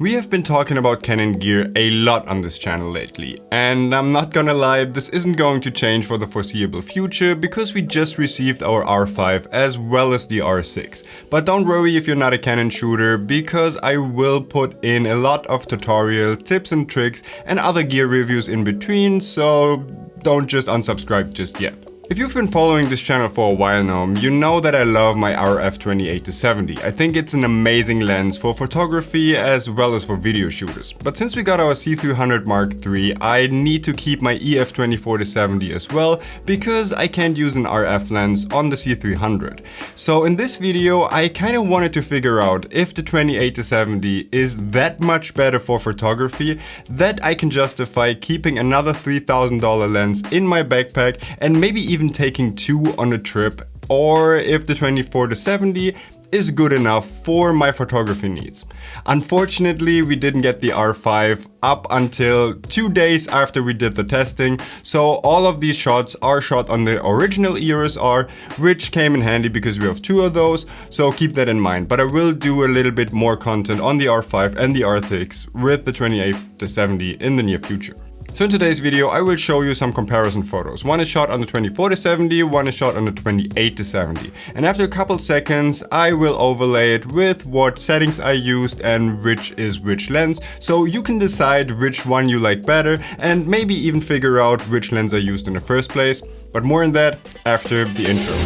We have been talking about Canon gear a lot on this channel lately, and I'm not gonna lie, this isn't going to change for the foreseeable future because we just received our R5 as well as the R6. But don't worry if you're not a Canon shooter, because I will put in a lot of tutorial tips and tricks and other gear reviews in between, so don't just unsubscribe just yet. If you've been following this channel for a while now, you know that I love my RF 28-70. I think it's an amazing lens for photography as well as for video shooters. But since we got our C300 Mark III, I need to keep my EF 24-70 as well, because I can't use an RF lens on the C300. So in this video, I kind of wanted to figure out if the 28-70 is that much better for photography that I can justify keeping another $3,000 lens in my backpack and maybe even taking two on a trip, or if the 24-70 is good enough for my photography needs. Unfortunately, we didn't get the R5 up until 2 days after we did the testing, so all of these shots are shot on the original EOS R, which came in handy because we have two of those, so keep that in mind. But I will do a little bit more content on the R5 and the R6 with the 28-70 in the near future. So in today's video, I will show you some comparison photos. One is shot on the 24-70, one is shot on the 28-70. And after a couple seconds, I will overlay it with what settings I used and which is which lens. So you can decide which one you like better and maybe even figure out which lens I used in the first place. But more on that after the intro.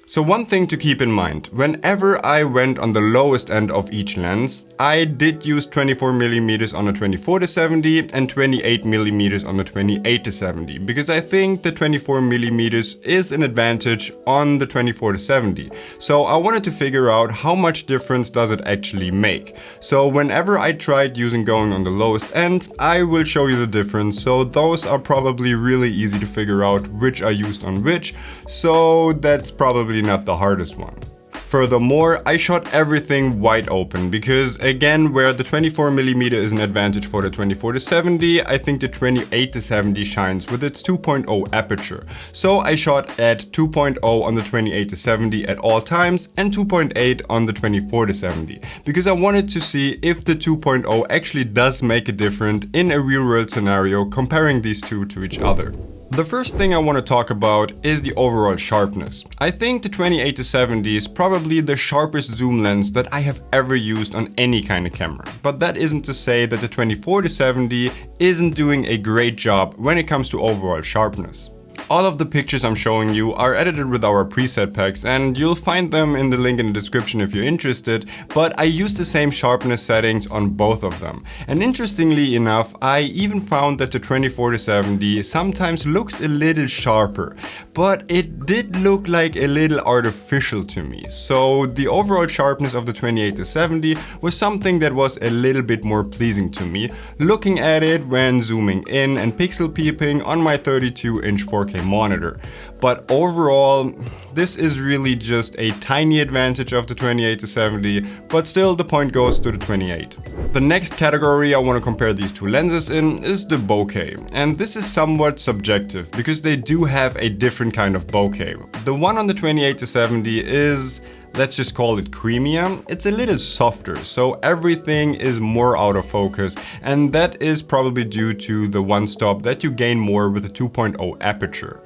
So one thing to keep in mind, whenever I went on the lowest end of each lens, I did use 24mm on the 24-70 and 28mm on the 28-70, because I think the 24mm is an advantage on the 24-70. So I wanted to figure out how much difference does it actually make. So whenever I tried going on the lowest end, I will show you the difference. So those are probably really easy to figure out which I used on which. So that's probably not the hardest one. Furthermore, I shot everything wide open because, again, where the 24mm is an advantage for the 24-70, I think the 28-70 shines with its 2.0 aperture. So I shot at 2.0 on the 28-70 at all times and 2.8 on the 24-70, because I wanted to see if the 2.0 actually does make a difference in a real-world scenario comparing these two to each other. The first thing I want to talk about is the overall sharpness. I think the 28-70 is probably the sharpest zoom lens that I have ever used on any kind of camera. But that isn't to say that the 24-70 isn't doing a great job when it comes to overall sharpness. All of the pictures I'm showing you are edited with our preset packs, and you'll find them in the link in the description if you're interested, but I use the same sharpness settings on both of them. And interestingly enough, I even found that the 24-70 sometimes looks a little sharper, but it did look like a little artificial to me. So the overall sharpness of the 28-70 was something that was a little bit more pleasing to me, looking at it when zooming in and pixel peeping on my 32-inch 4K monitor. But overall, this is really just a tiny advantage of the 28-70, but still the point goes to the 28. The next category I want to compare these two lenses in is the bokeh. And this is somewhat subjective because they do have a different kind of bokeh. The one on the 28-70 is, let's just call it creamier. It's a little softer, so everything is more out of focus, and that is probably due to the one-stop that you gain more with the 2.0 aperture.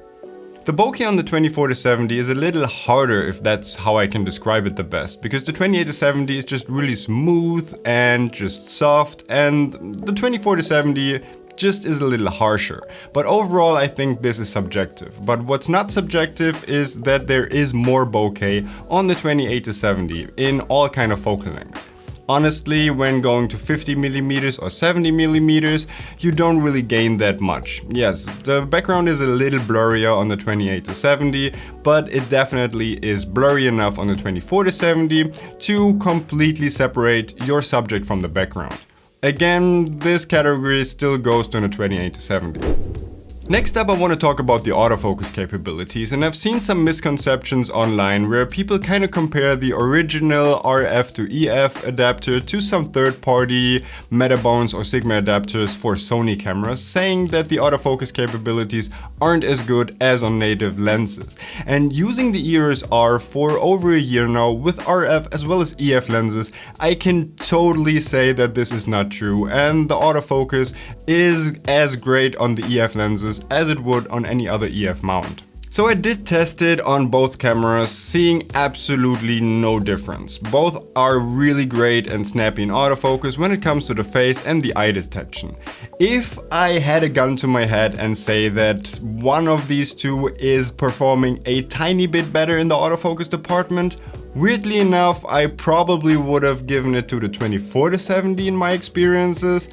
The bokeh on the 24-70 is a little harder, if that's how I can describe it the best, because the 28-70 is just really smooth and just soft, and the 24-70 just is a little harsher. But overall, I think this is subjective. But what's not subjective is that there is more bokeh on the 28-70 in all kind of focal length. Honestly, when going to 50mm or 70mm, you don't really gain that much. Yes, the background is a little blurrier on the 28-70, but it definitely is blurry enough on the 24-70 to completely separate your subject from the background. Again, this category still goes to the 28-70. Next up, I want to talk about the autofocus capabilities, and I've seen some misconceptions online where people kind of compare the original RF to EF adapter to some third-party Metabones or Sigma adapters for Sony cameras, saying that the autofocus capabilities aren't as good as on native lenses. And using the EOS R for over a year now with RF as well as EF lenses, I can totally say that this is not true, and the autofocus is as great on the EF lenses as it would on any other EF mount. So I did test it on both cameras, seeing absolutely no difference. Both are really great and snappy in autofocus when it comes to the face and the eye detection. If I had a gun to my head and say that one of these two is performing a tiny bit better in the autofocus department, weirdly enough, I probably would have given it to the 24-70 in my experiences.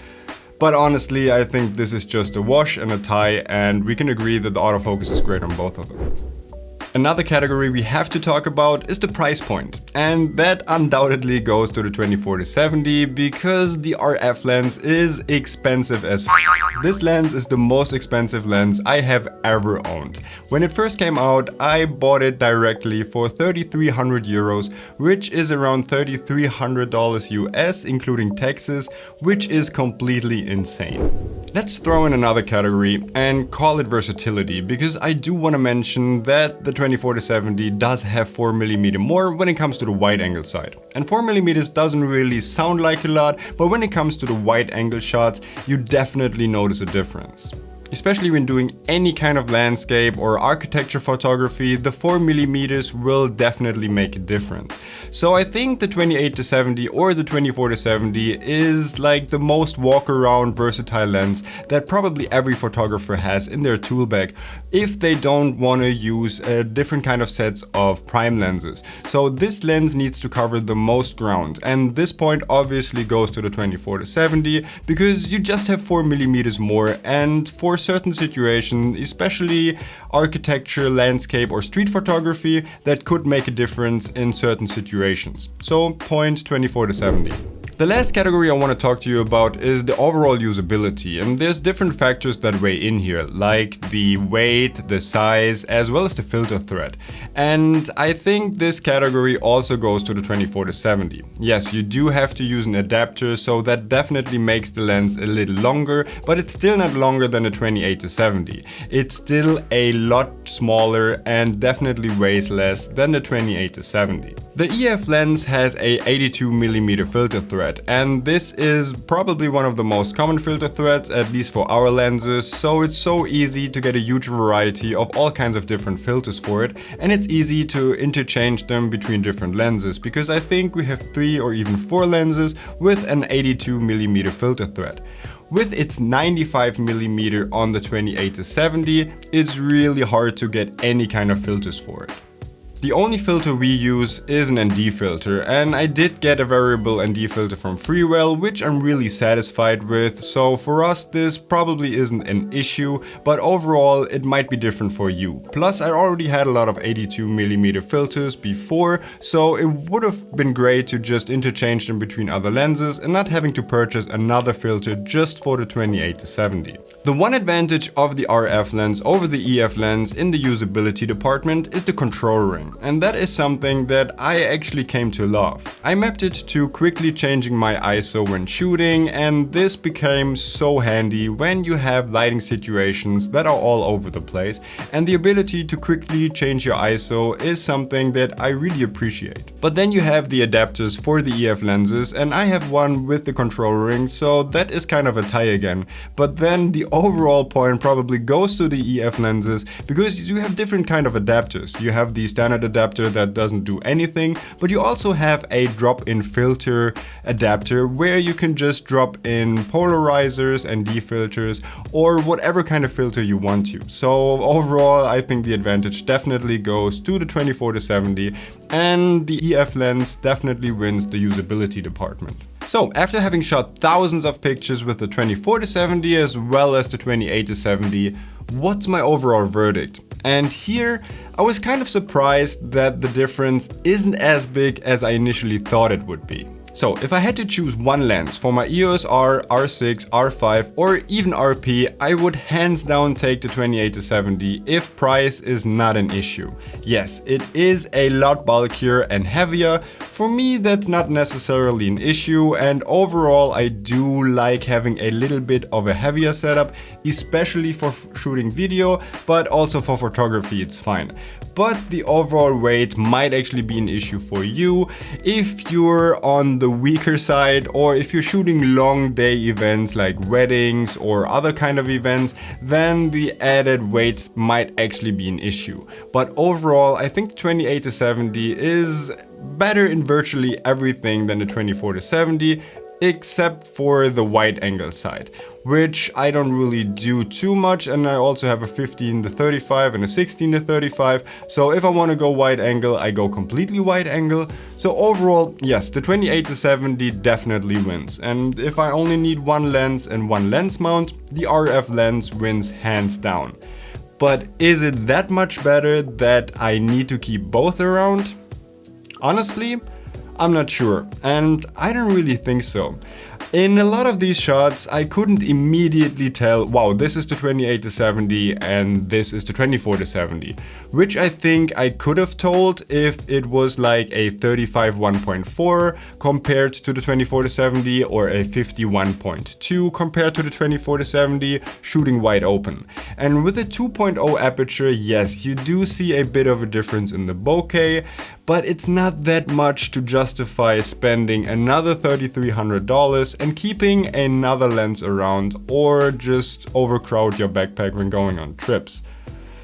But honestly, I think this is just a wash and a tie, and we can agree that the autofocus is great on both of them. Another category we have to talk about is the price point, and that undoubtedly goes to the 24-70 because the RF lens is expensive as f. This lens is the most expensive lens I have ever owned. When it first came out, I bought it directly for 3,300 euros, which is around $3,300 US, including taxes, which is completely insane. Let's throw in another category and call it versatility, because I do want to mention that the 24-70 does have 4mm more when it comes to the wide angle side. And 4mm doesn't really sound like a lot, but when it comes to the wide angle shots, you definitely notice a difference. Especially when doing any kind of landscape or architecture photography, the 4mm will definitely make a difference. So I think the 28-70 or the 24-70 is like the most walk-around versatile lens that probably every photographer has in their tool bag if they don't want to use different kind of sets of prime lenses. So this lens needs to cover the most ground, and this point obviously goes to the 24-70 because you just have 4mm more, and for certain situations, especially architecture, landscape or street photography, that could make a difference in certain situations. So point 24-70. The last category I want to talk to you about is the overall usability, and there's different factors that weigh in here, like the weight, the size, as well as the filter thread. And I think this category also goes to the 24-70. Yes, you do have to use an adapter, so that definitely makes the lens a little longer, but it's still not longer than the 28-70. It's still a lot smaller and definitely weighs less than the 28-70. The EF lens has a 82mm filter thread, and this is probably one of the most common filter threads, at least for our lenses, so it's so easy to get a huge variety of all kinds of different filters for it, and it's easy to interchange them between different lenses, because I think we have 3 or even 4 lenses with an 82mm filter thread. With its 95mm on the 28-70, it's really hard to get any kind of filters for it. The only filter we use is an ND filter, and I did get a variable ND filter from Freewell, which I'm really satisfied with, so for us this probably isn't an issue, but overall it might be different for you. Plus I already had a lot of 82mm filters before, so it would have been great to just interchange them between other lenses and not having to purchase another filter just for the 28-70. The one advantage of the RF lens over the EF lens in the usability department is the control ring. And that is something that I actually came to love. I mapped it to quickly changing my ISO when shooting, and this became so handy when you have lighting situations that are all over the place, and the ability to quickly change your ISO is something that I really appreciate. But then you have the adapters for the EF lenses, and I have one with the control ring, so that is kind of a tie again. But then the overall point probably goes to the EF lenses because you have different kind of adapters. You have the standard adapter that doesn't do anything, but you also have a drop-in filter adapter where you can just drop in polarizers and defilters or whatever kind of filter you want to. So overall I think the advantage definitely goes to the 24-70, and the EF lens definitely wins the usability department. So after having shot thousands of pictures with the 24-70 as well as the 28-70, what's my overall verdict? And here I was kind of surprised that the difference isn't as big as I initially thought it would be. So if I had to choose one lens for my EOS R, R6, R5 or even RP, I would hands down take the 28-70 if price is not an issue. Yes, it is a lot bulkier and heavier. For me, that's not necessarily an issue, and overall I do like having a little bit of a heavier setup, especially for shooting video, but also for photography it's fine. But the overall weight might actually be an issue for you if you're on the weaker side, or if you're shooting long day events like weddings or other kind of events, then the added weight might actually be an issue. But overall, I think the 28-70 is better in virtually everything than the 24-70, except for the wide angle side, which I don't really do too much, and I also have a 15-35 and a 16-35, so if I want to go wide angle, I go completely wide angle. So overall, yes, the 28-70 definitely wins, and if I only need one lens and one lens mount, the RF lens wins hands down. But is it that much better that I need to keep both around? Honestly, I'm not sure, and I don't really think so. In a lot of these shots, I couldn't immediately tell, wow, this is the 28-70 and this is the 24-70, which I think I could have told if it was like a 35 1.4 compared to the 24-70 or a 51.2 compared to the 24-70 shooting wide open. And with a 2.0 aperture, yes, you do see a bit of a difference in the bokeh, but it's not that much to justify spending another $3,300 and keeping another lens around, or just overcrowd your backpack when going on trips.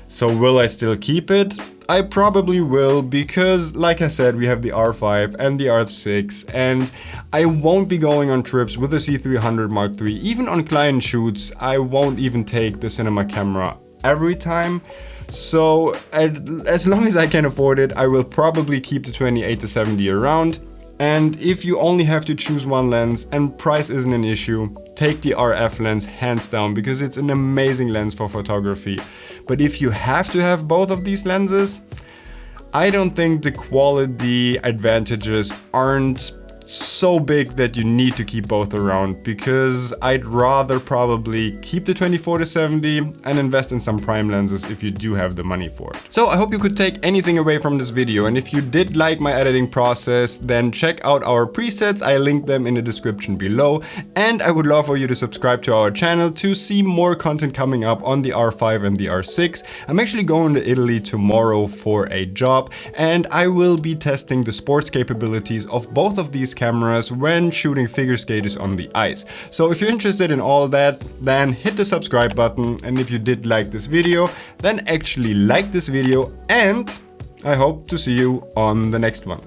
So will I still keep it? I probably will, because like I said, we have the R5 and the R6, and I won't be going on trips with the C300 Mark III. Even on client shoots, I won't even take the cinema camera every time. So as long as I can afford it, I will probably keep the 28-70 around. And if you only have to choose one lens and price isn't an issue, take the RF lens hands down, because it's an amazing lens for photography. But if you have to have both of these lenses, I don't think the quality advantages aren't so big that you need to keep both around, because I'd rather probably keep the 24-70 and invest in some prime lenses if you do have the money for it. So I hope you could take anything away from this video, and if you did like my editing process, then check out our presets. I linked them in the description below, and I would love for you to subscribe to our channel to see more content coming up on the R5 and the R6. I'm actually going to Italy tomorrow for a job, and I will be testing the sports capabilities of both of these cameras when shooting figure skaters on the ice. So if you're interested in all that, then hit the subscribe button, and if you did like this video, then actually like this video, and I hope to see you on the next one.